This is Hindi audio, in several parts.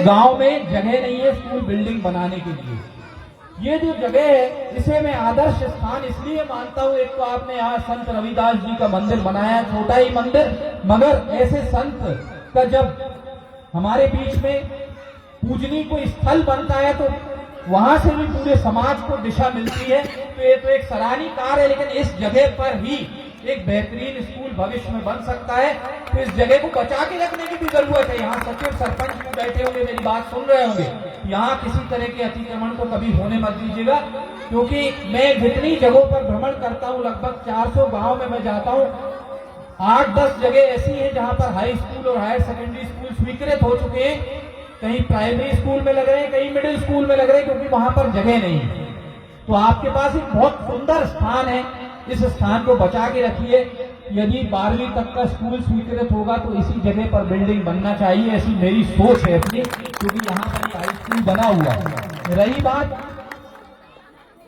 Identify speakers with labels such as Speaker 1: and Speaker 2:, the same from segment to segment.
Speaker 1: गांव में जगह नहीं है स्कूल बिल्डिंग बनाने के लिए। ये जो जगह है इसे मैं आदर्श स्थान इसलिए मानता हूँ, एक तो आपने यहाँ संत रविदास जी का मंदिर बनाया, छोटा ही मंदिर, मगर ऐसे संत का जब हमारे बीच में पूजनीय कोई स्थल बनता है तो वहां से भी पूरे समाज को दिशा मिलती है। तो ये तो एक सराहनीय कार्य है, लेकिन इस जगह पर ही एक बेहतरीन स्कूल भविष्य में बन सकता है। तो इस जगह को बचा के रखने की भी जरूरत है। यहाँ सचिव सरपंच भी बैठे होंगे, मेरी बात सुन रहे होंगे। यहाँ किसी तरह के अतिक्रमण को कभी होने मत दीजिएगा, क्योंकि मैं जितनी जगहों पर भ्रमण करता हूँ, लगभग 400 गाँव में मैं जाता हूँ, 8-10 जगह ऐसी है जहाँ पर हाई स्कूल और हायर सेकेंडरी स्कूल स्वीकृत हो चुके हैं। कहीं प्राइमरी स्कूल में लग रहे हैं, कहीं मिडिल स्कूल में लग रहे हैं, क्योंकि वहां पर जगह नहीं है। तो आपके पास एक बहुत सुंदर स्थान है, इस स्थान को बचा के रखिए। यदि 12वीं तक का स्कूल स्वीकृत होगा तो इसी जगह पर बिल्डिंग बनना चाहिए, ऐसी मेरी सोच है अपनी, क्योंकि यहाँ पर हाई स्कूल बना हुआ है। रही बात,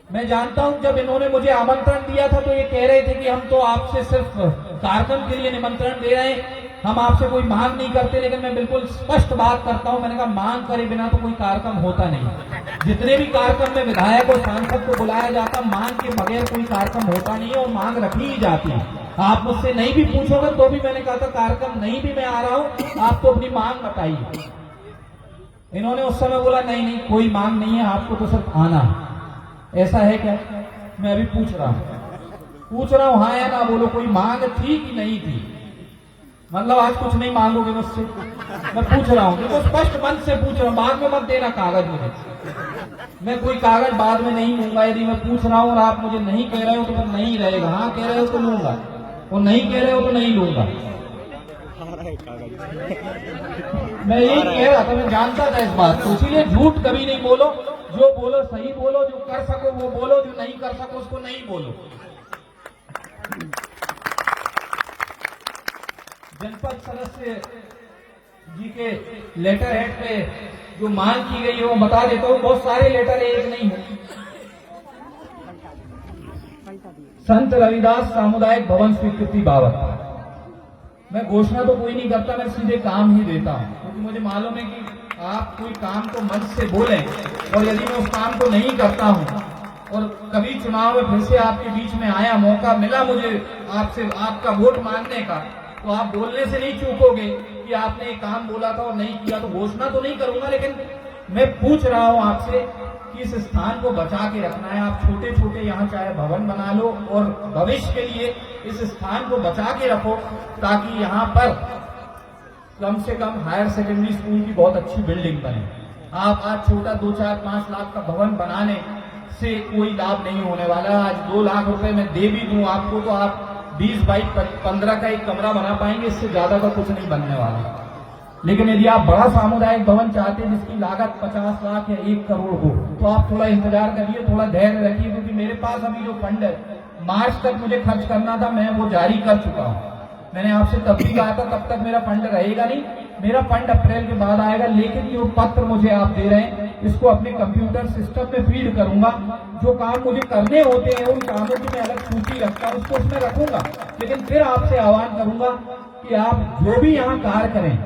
Speaker 1: मैं जानता हूं जब इन्होंने मुझे आमंत्रण दिया था तो ये कह रहे थे कि हम तो आपसे सिर्फ कार्यक्रम के लिए निमंत्रण दे रहे हैं, हम आपसे कोई मांग नहीं करते। लेकिन मैं बिल्कुल स्पष्ट बात करता हूं, मैंने कहा मांग करे बिना तो कोई कार्यक्रम होता नहीं। जितने भी कार्यक्रम में विधायक और सांसद को बुलाया जाता, मांग के बगैर कोई कार्यक्रम होता नहीं है और मांग रखी ही जाती है। आप मुझसे नहीं भी पूछोगे तो भी मैंने कहा था कार्यक्रम नहीं भी मैं आ रहा हूं, आप तो अपनी मांग बताइए। इन्होंने उस समय बोला नहीं नहीं कोई मांग नहीं है, आपको तो सिर्फ आना है। ऐसा है क्या? मैं अभी पूछ रहा हूं हाँ या ना बोलो, कोई मांग थी कि नहीं थी? मतलब आज कुछ नहीं मांगोगे मुझसे? मैं पूछ रहा हूँ, देखो स्पष्ट मन से पूछ रहा हूँ, बाद में मत देना कागज मुझे। मैं कोई कागज बाद में नहीं लूंगा। यदि मैं पूछ रहा हूँ और आप मुझे नहीं कह रहे हो तो फिर नहीं रहेगा, हाँ कह रहे हो तो लूंगा, और नहीं कह रहे हो तो नहीं लूंगा। मैं यही कह रहा था, मैं जानता था इस बात को, इसीलिए झूठ कभी नहीं बोलो। जो बोलो सही बोलो, जो कर सको वो बोलो, जो नहीं कर सको उसको नहीं बोलो। जनपद सदस्य जी के लेटर हेड पे जो मांग की गई है वो बता देता हूँ। बहुत सारे लेटर है, एक नहीं है। संत रविदास सामुदायिक भवन स्वीकृति बाबत मैं घोषणा तो कोई नहीं करता, मैं सीधे काम ही देता हूँ, क्योंकि मुझे मालूम है कि आप कोई काम को मंच से बोलें और यदि मैं उस काम को नहीं करता हूँ और कभी चुनाव में फिर से आपके बीच में आया, मौका मिला मुझे आपसे आपका वोट मांगने का, तो आप बोलने से नहीं चूकोगे कि आपने एक काम बोला था और नहीं किया। तो घोषणा तो नहीं करूंगा, लेकिन मैं पूछ रहा हूं आपसे कि इस स्थान को बचा के रखना है। आप छोटे छोटे यहाँ चाहे भवन बना लो और भविष्य के लिए इस स्थान को बचा के रखो, ताकि यहाँ पर कम से कम हायर सेकेंडरी स्कूल की बहुत अच्छी बिल्डिंग बने। आप आज छोटा 2-4-5 लाख का भवन बनाने से कोई लाभ नहीं होने वाला। आज 2 लाख रुपए में दे भी दूं आपको तो आप 20 बाई 15 का एक कमरा बना पाएंगे, इससे ज्यादा का कुछ नहीं बनने वाला। लेकिन यदि आप बड़ा सामुदायिक भवन चाहते हैं जिसकी लागत 50 लाख या 1 करोड़ हो, तो आप थोड़ा इंतजार करिए, थोड़ा धैर्य रखिए, क्योंकि मेरे पास अभी जो फंड है मार्च तक मुझे खर्च करना था, मैं वो जारी कर चुका हूँ। मैंने आपसे तब भी कहा था तब तक मेरा फंड रहेगा नहीं, मेरा फंड अप्रैल के बाद आएगा। लेकिन जो पत्र मुझे आप दे रहे हैं इसको अपने कंप्यूटर सिस्टम में फीड करूंगा। जो काम मुझे करने होते हैं उन कामों की मैं अलग सूची रखता हूँ, उसको उसमें रखूंगा। लेकिन फिर आपसे आह्वान करूंगा कि आप जो भी यहाँ कार्य करें,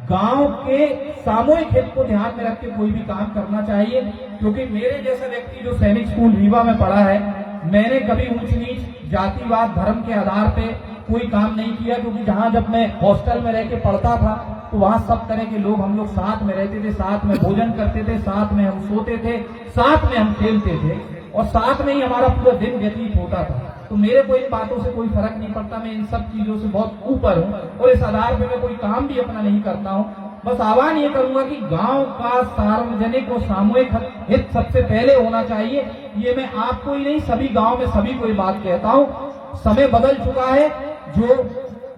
Speaker 1: गांव के सामूहिक हित को ध्यान में रख के कोई भी काम करना चाहिए। क्योंकि मेरे जैसा व्यक्ति जो सैनिक स्कूल रीवा में पढ़ा है, मैंने कभी ऊंच नीच जातिवाद धर्म के आधार पे कोई काम नहीं किया। क्योंकि जहां जब मैं हॉस्टल में रह के पढ़ता था तो वहां सब तरह के लोग, हम लोग साथ में रहते थे, साथ में भोजन करते थे, साथ में हम सोते थे, साथ में हम खेलते थे और साथ में ही हमारा पूरा दिन व्यतीत होता था। तो मेरे को इन बातों से कोई फर्क नहीं पड़ता, मैं इन सब चीजों से बहुत ऊपर हूँ और इस आधार पे मैं कोई काम भी अपना नहीं करता हूँ। बस आह्वान ये करूंगा कि गांव का सार्वजनिक और सामूहिक हित सबसे पहले होना चाहिए। ये मैं आपको ही नहीं, सभी गांव में सभी को ये बात कहता हूँ। समय बदल चुका है, जो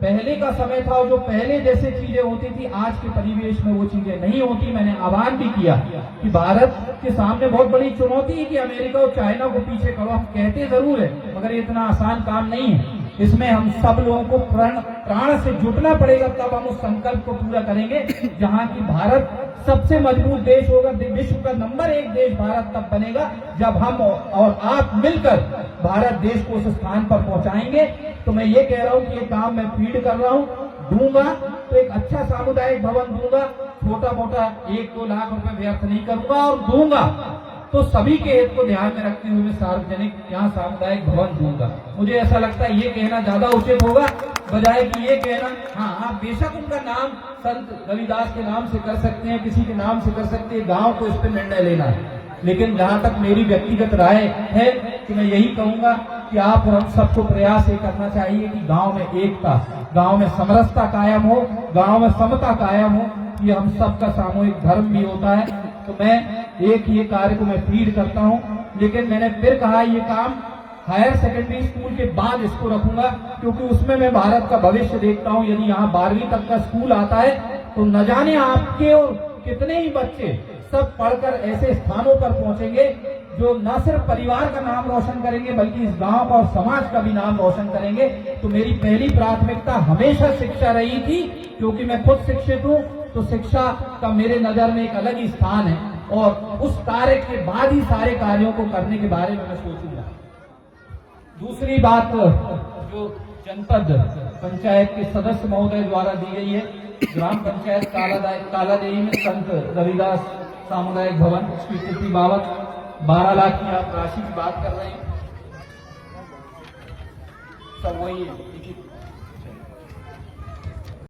Speaker 1: पहले का समय था और जो पहले जैसे चीजें होती थी, आज के परिवेश में वो चीजें नहीं होती। मैंने आह्वान भी किया कि भारत के सामने बहुत बड़ी चुनौती है कि अमेरिका और चाइना को पीछे करो। हम कहते जरूर है, मगर ये इतना आसान काम नहीं है। इसमें हम सब लोगों को प्राण से जुटना पड़ेगा, तब हम उस संकल्प को पूरा करेंगे। जहां की भारत सबसे मजबूत देश होगा, विश्व का नंबर 1 देश भारत तब बनेगा जब हम और आप मिलकर भारत देश को उस स्थान पर पहुंचाएंगे। तो मैं ये कह रहा हूं कि ये काम मैं फीड कर रहा हूं, दूंगा तो एक अच्छा सामुदायिक भवन दूंगा, छोटा मोटा 1-2 लाख रुपए व्यर्थ नहीं करूंगा, और दूंगा तो सभी के हित को ध्यान में रखते हुए सार्वजनिक यहाँ सामुदायिक भवन दूंगा। मुझे ऐसा लगता है ये कहना ज्यादा उचित होगा, बजाय कि ये कहना। हाँ, आप बेशक उनका नाम संत रविदास के नाम से कर सकते हैं, किसी के नाम से कर सकते हैं, गांव को इस पर निर्णय लेना है। लेकिन जहां तक मेरी व्यक्तिगत राय है कि मैं यही कहूंगा कि आप और हम सबको प्रयास ये करना चाहिए कि गांव में एकता, गांव में समरसता कायम हो, गांव में समता कायम हो। ये हम सबका सामूहिक धर्म भी होता है। तो मैं एक ये कार्य को मैं फीड करता हूं, लेकिन मैंने फिर कहा ये काम हायर सेकेंडरी स्कूल के बाद इसको रखूंगा, क्योंकि उसमें मैं भारत का भविष्य देखता हूं। यदि यहाँ 12वीं तक का स्कूल आता है तो न जाने आपके और कितने ही बच्चे सब पढ़कर ऐसे स्थानों पर पहुंचेंगे जो न सिर्फ परिवार का नाम रोशन करेंगे बल्कि इस गांव का और समाज का भी नाम रोशन करेंगे। तो मेरी पहली प्राथमिकता हमेशा शिक्षा रही थी, क्योंकि मैं खुद शिक्षित हूं, तो शिक्षा का मेरे नजर में एक अलग ही स्थान है, और उस कार्य के बाद ही सारे कार्यों को करने के बारे में मैं सोचूंगा। दूसरी बात जो जनपद पंचायत के सदस्य महोदय द्वारा दी गई है, ग्राम पंचायत कालादेही में संत रविदास सामुदायिक भवन स्वीकृति बाबत 12 लाख की आप राशि की बात कर रहे हैं। सब वही है।